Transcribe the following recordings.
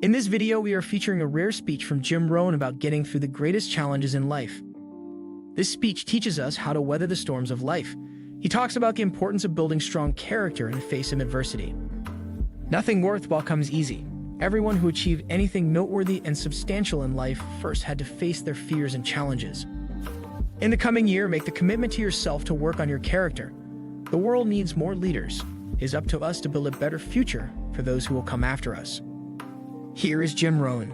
In this video, we are featuring a rare speech from Jim Rohn about getting through the greatest challenges in life. This speech teaches us how to weather the storms of life. He talks about the importance of building strong character in the face of adversity. Nothing worthwhile comes easy. Everyone who achieved anything noteworthy and substantial in life first had to face their fears and challenges. In the coming year, make the commitment to yourself to work on your character. The world needs more leaders. It is up to us to build a better future for those who will come after us. Here is Jim Rohn.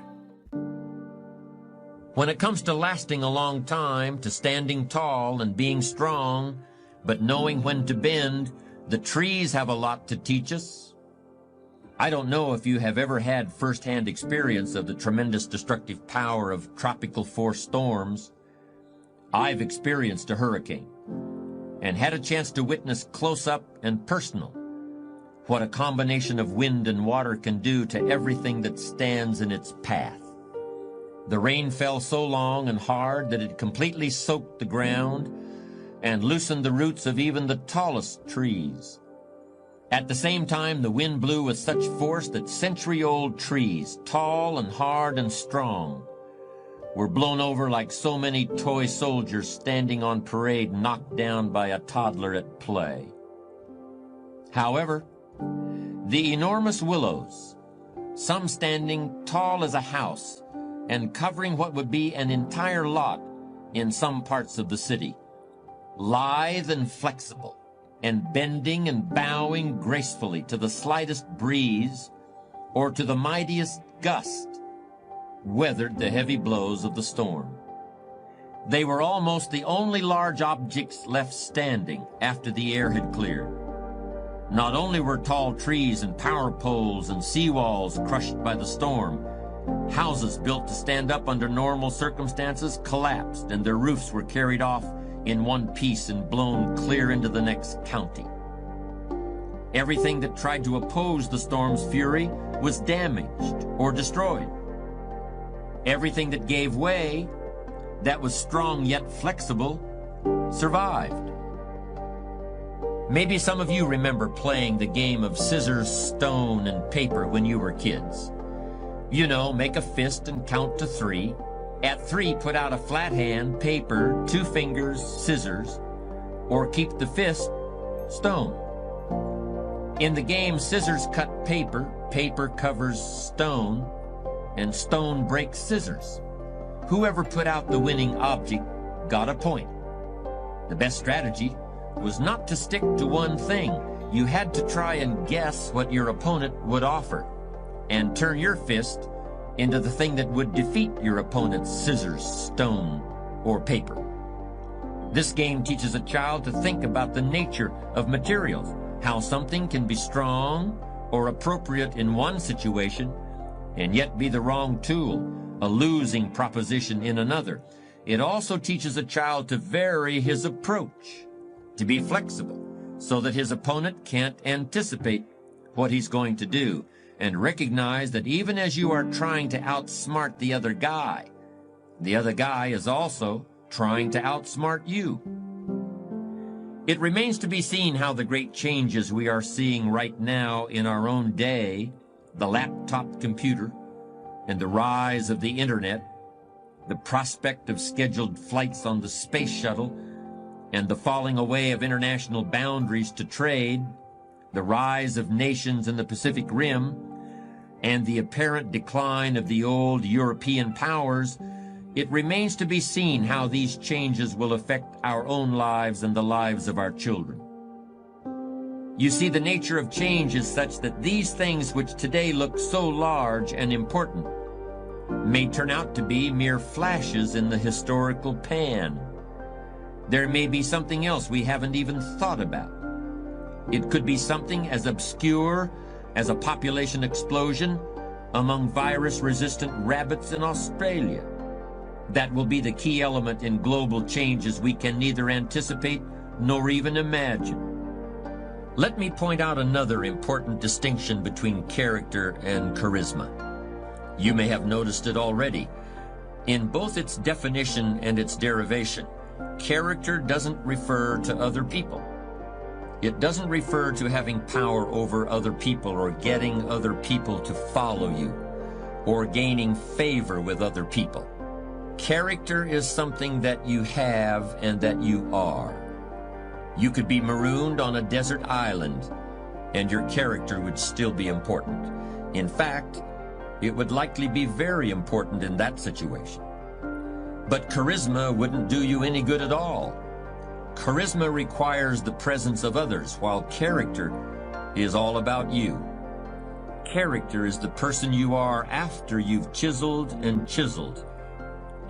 When it comes to lasting a long time, to standing tall and being strong, but knowing when to bend, the trees have a lot to teach us. I don't know if you have ever had first-hand experience of the tremendous destructive power of tropical force storms. I've experienced a hurricane and had a chance to witness close-up and personal what a combination of wind and water can do to everything that stands in its path. The rain fell so long and hard that it completely soaked the ground and loosened the roots of even the tallest trees. At the same time, the wind blew with such force that century-old trees, tall and hard and strong, were blown over like so many toy soldiers standing on parade knocked down by a toddler at play. However, the enormous willows, some standing tall as a house and covering what would be an entire lot in some parts of the city, lithe and flexible, and bending and bowing gracefully to the slightest breeze or to the mightiest gust, weathered the heavy blows of the storm. They were almost the only large objects left standing after the air had cleared. Not only were tall trees and power poles and seawalls crushed by the storm, houses built to stand up under normal circumstances collapsed and their roofs were carried off in one piece and blown clear into the next county. Everything that tried to oppose the storm's fury was damaged or destroyed. Everything that gave way, that was strong yet flexible, survived. Maybe some of you remember playing the game of scissors, stone, and paper when you were kids. You know, make a fist and count to 3. At 3, put out a flat hand, paper, 2 fingers, scissors, or keep the fist, stone. In the game, scissors cut paper, paper covers stone, and stone breaks scissors. Whoever put out the winning object got a point. The best strategy was not to stick to one thing. You had to try and guess what your opponent would offer and turn your fist into the thing that would defeat your opponent's scissors, stone, or paper. This game teaches a child to think about the nature of materials, how something can be strong or appropriate in one situation and yet be the wrong tool, a losing proposition in another. It also teaches a child to vary his approach, to be flexible, so that his opponent can't anticipate what he's going to do, and recognize that even as you are trying to outsmart the other guy is also trying to outsmart you. It remains to be seen how the great changes we are seeing right now in our own day, the laptop computer, and the rise of the internet, the prospect of scheduled flights on the space shuttle, and the falling away of international boundaries to trade, the rise of nations in the Pacific Rim, and the apparent decline of the old European powers, it remains to be seen how these changes will affect our own lives and the lives of our children. You see, the nature of change is such that these things which today look so large and important may turn out to be mere flashes in the historical pan. There may be something else we haven't even thought about. It could be something as obscure as a population explosion among virus-resistant rabbits in Australia. That will be the key element in global changes we can neither anticipate nor even imagine. Let me point out another important distinction between character and charisma. You may have noticed it already. In both its definition and its derivation, character doesn't refer to other people. It doesn't refer to having power over other people or getting other people to follow you. or gaining favor with other people. Character is something that you have and that you are. You could be marooned on a desert island, and your character would still be important. In fact, it would likely be very important in that situation. But charisma wouldn't do you any good at all. Charisma requires the presence of others, while character is all about you. Character is the person you are after you've chiseled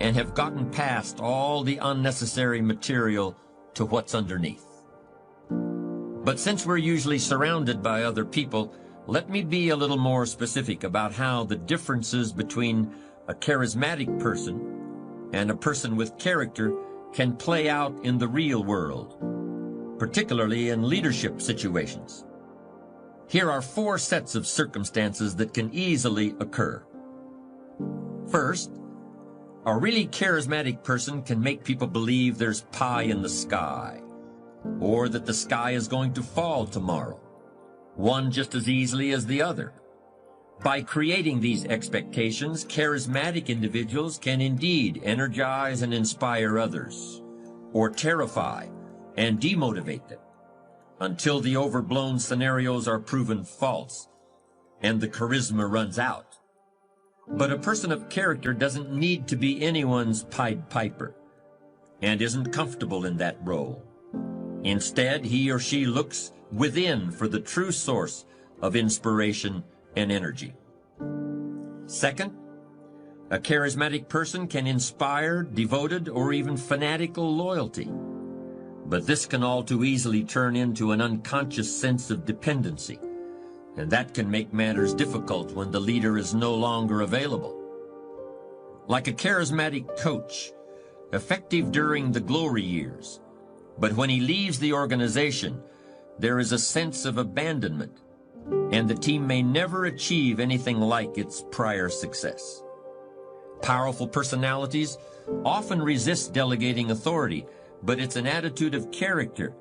and have gotten past all the unnecessary material to what's underneath. But since we're usually surrounded by other people, let me be a little more specific about how the differences between a charismatic person and a person with character can play out in the real world, particularly in leadership situations. Here are 4 sets of circumstances that can easily occur. First, a really charismatic person can make people believe there's pie in the sky, or that the sky is going to fall tomorrow, one just as easily as the other. By creating these expectations, charismatic individuals can indeed energize and inspire others, or terrify and demotivate them, until the overblown scenarios are proven false and the charisma runs out. But a person of character doesn't need to be anyone's Pied Piper and isn't comfortable in that role. Instead, he or she looks within for the true source of inspiration and energy. Second, a charismatic person can inspire devoted or even fanatical loyalty. But this can all too easily turn into an unconscious sense of dependency, and that can make matters difficult when the leader is no longer available. Like a charismatic coach, effective during the glory years, but when he leaves the organization, there is a sense of abandonment, and the team may never achieve anything like its prior success. Powerful personalities often resist delegating authority, but it's an attitude of character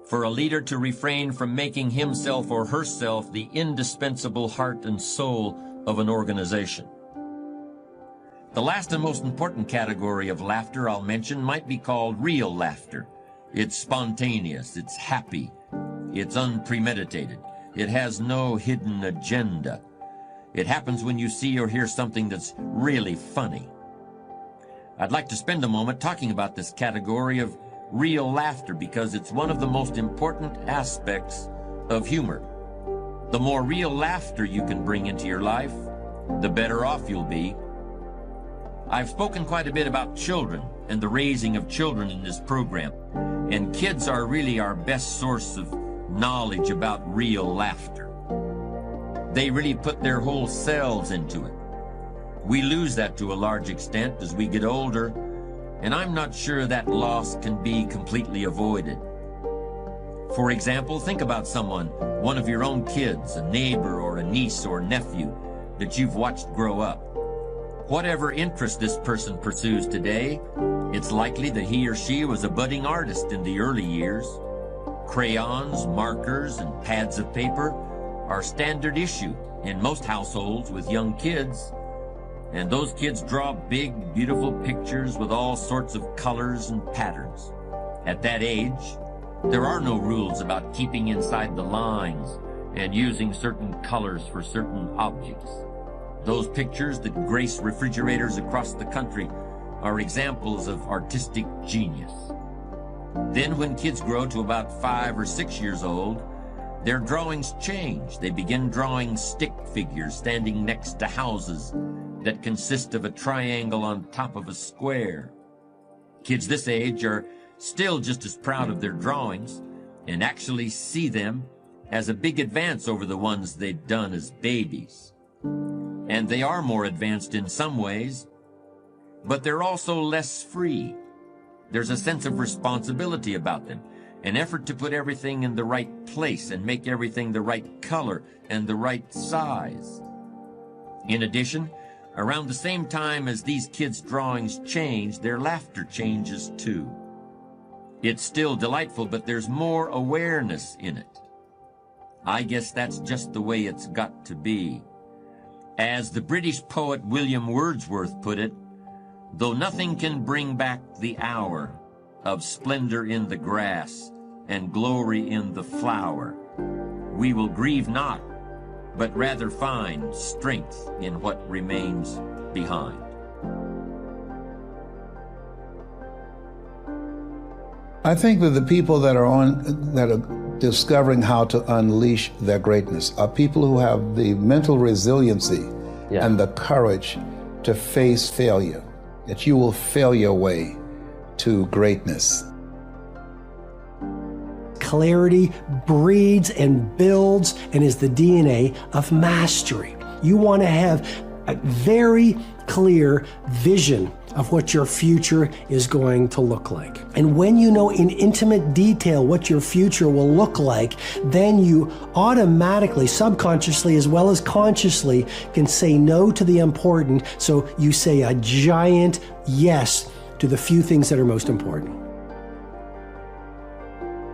for a leader to refrain from making himself or herself the indispensable heart and soul of an organization. The last and most important category of laughter I'll mention might be called real laughter. It's spontaneous, it's happy, it's unpremeditated, it has no hidden agenda. It happens when you see or hear something that's really funny. I'd like to spend a moment talking about this category of real laughter because it's one of the most important aspects of humor. The more real laughter you can bring into your life, the better off you'll be. I've spoken quite a bit about children and the raising of children in this program, and kids are really our best source of knowledge about real laughter. They really put their whole selves into it. We lose that to a large extent as we get older, and I'm not sure that loss can be completely avoided. For example, think about someone, one of your own kids, a neighbor or a niece or nephew that you've watched grow up. Whatever interest this person pursues today, it's likely that he or she was a budding artist in the early years. Crayons, markers, and pads of paper are standard issue in most households with young kids. And those kids draw big, beautiful pictures with all sorts of colors and patterns. At that age, there are no rules about keeping inside the lines and using certain colors for certain objects. Those pictures that grace refrigerators across the country are examples of artistic genius. Then when kids grow to about 5 or 6 years old, their drawings change. They begin drawing stick figures standing next to houses that consist of a triangle on top of a square. Kids this age are still just as proud of their drawings and actually see them as a big advance over the ones they'd done as babies. And they are more advanced in some ways, but they're also less free. There's a sense of responsibility about them, an effort to put everything in the right place and make everything the right color and the right size. In addition, around the same time as these kids' drawings change, their laughter changes too. It's still delightful, but there's more awareness in it. I guess that's just the way it's got to be. As the British poet William Wordsworth put it, though nothing can bring back the hour of splendor in the grass and glory in the flower, we will grieve not, but rather find strength in what remains behind. I think that the people that are discovering how to unleash their greatness are people who have the mental resiliency and the courage to face failure, that you will fail your way to greatness. Clarity breeds and builds and is the DNA of mastery. You want to have a very clear vision of what your future is going to look like. And when you know in intimate detail what your future will look like, then you automatically, subconsciously as well as consciously, can say no to the important, so you say a giant yes to the few things that are most important.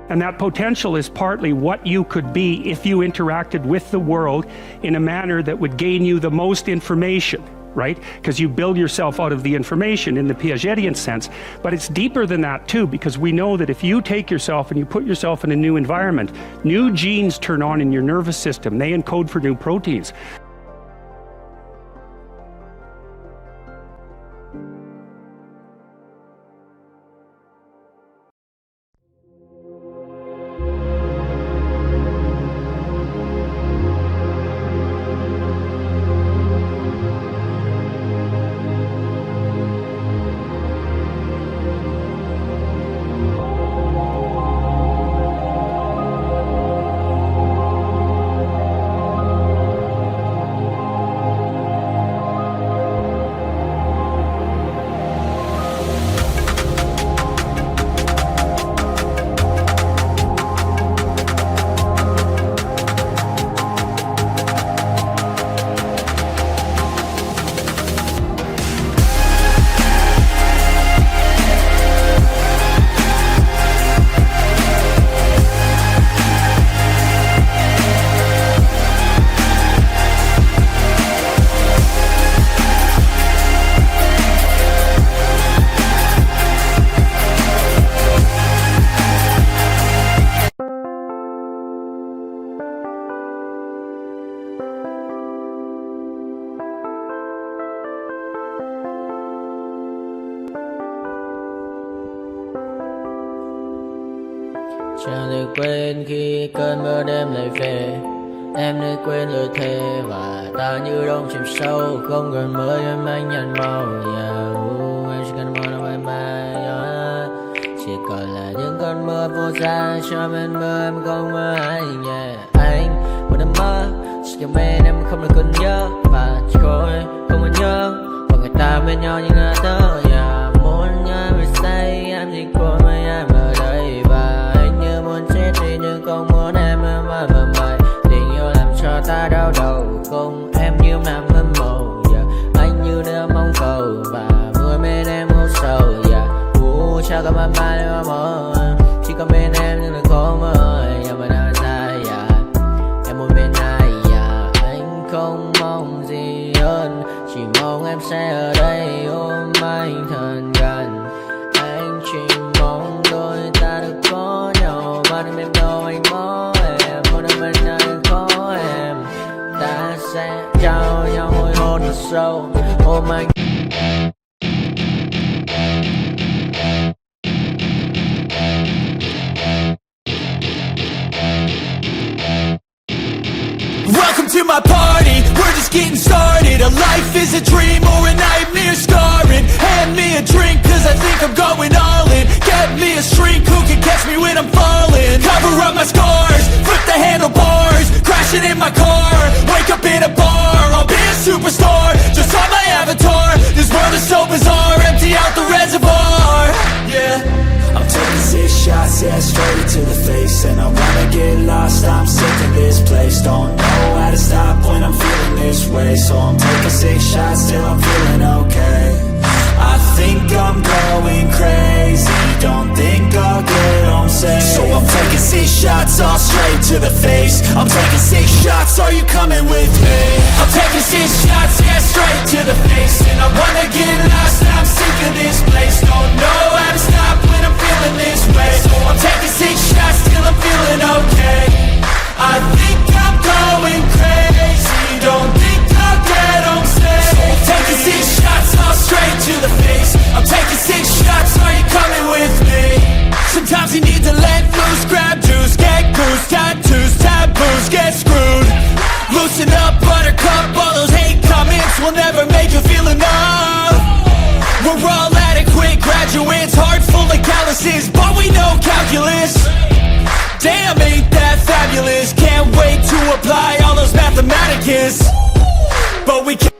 And that potential is partly what you could be if you interacted with the world in a manner that would gain you the most information, right? Because you build yourself out of the information in the Piagetian sense. But it's deeper than that too, because we know that if you take yourself and you put yourself in a new environment, new genes turn on in your nervous system. They encode for new proteins. Chẳng được quên khi cơn mưa đêm lại về. Em đã quên lời thề và ta như đông chìm sâu. Không gần mới em anh nhận màu. Em chỉ cần mơ đâu em bay. Chỉ còn là những cơn mưa vô giá. Cho bên mơ em không mơ anh. Anh một đêm mơ. Chỉ cần bên em không được cần nhớ. Và chỉ có em không muốn nhớ. Và người ta bên nhau như ngã tớ. Muốn nhớ về say em chỉ có mấy em ở đây. Và anh như muốn chết đi nhưng không muốn em mơ mày. Tình yêu làm cho ta đau đầu. Không em như nằm hâm mộ. Anh như đứa mong cầu. Và vui bên em hôn sầu. Chào các bạn bay lên mơ. Chỉ có bên em nhưng đừng có mơ. Nhà mà đang dài em muốn bên ai. Anh không mong gì hơn. Chỉ mong em sẽ ở đây ôm anh thật gần. Anh chỉ mong đôi ta được có nhau. Mà đừng em đâu anh có em. Một đêm bên anh có em. Ta sẽ trao nhau môi hôn thật sâu. Ôm anh. Welcome to my party, we're just getting started. A life is a dream or a nightmare scarring. Hand me a drink cause I think I'm going all in. Get me a shrink who can catch me when I'm falling. Cover up my scars, flip the handlebars. Crashing in my car, wake up in a bar. I'll be a superstar, just on my avatar. This world is so bizarre, empty out the reservoir. Yeah, I'm taking 6 shots, yeah, straight to the face. And I wanna get lost, I'm sick of this place. Don't know how to stop when I'm feeling this way. So I'm taking 6 shots till I'm feeling okay. I think I'm going crazy, don't think I'll get home safe. So I'm taking 6 shots all straight to the face. I'm taking 6 shots, are you coming with me? I'm taking 6 shots, yeah, straight to the face. And I wanna get lost, I'm sick of this place. Don't know how to stop when I'm feeling this way. So I'm taking 6 shots till I'm feeling okay. I think I'm going crazy, don't think I'll get home safe. So I'm taking 6 shots all straight to the face. I'm taking 6 shots, are you coming with me? Sometimes you need to let loose, grab juice, get goose, tattoos, taboos, get screwed. Loosen up, buttercup, all those hate comments will never make you feel enough. We're all adequate graduates, heart full of calluses, but we know calculus. Damn, ain't that fabulous? Can't wait to apply all those mathematicus. But we can't.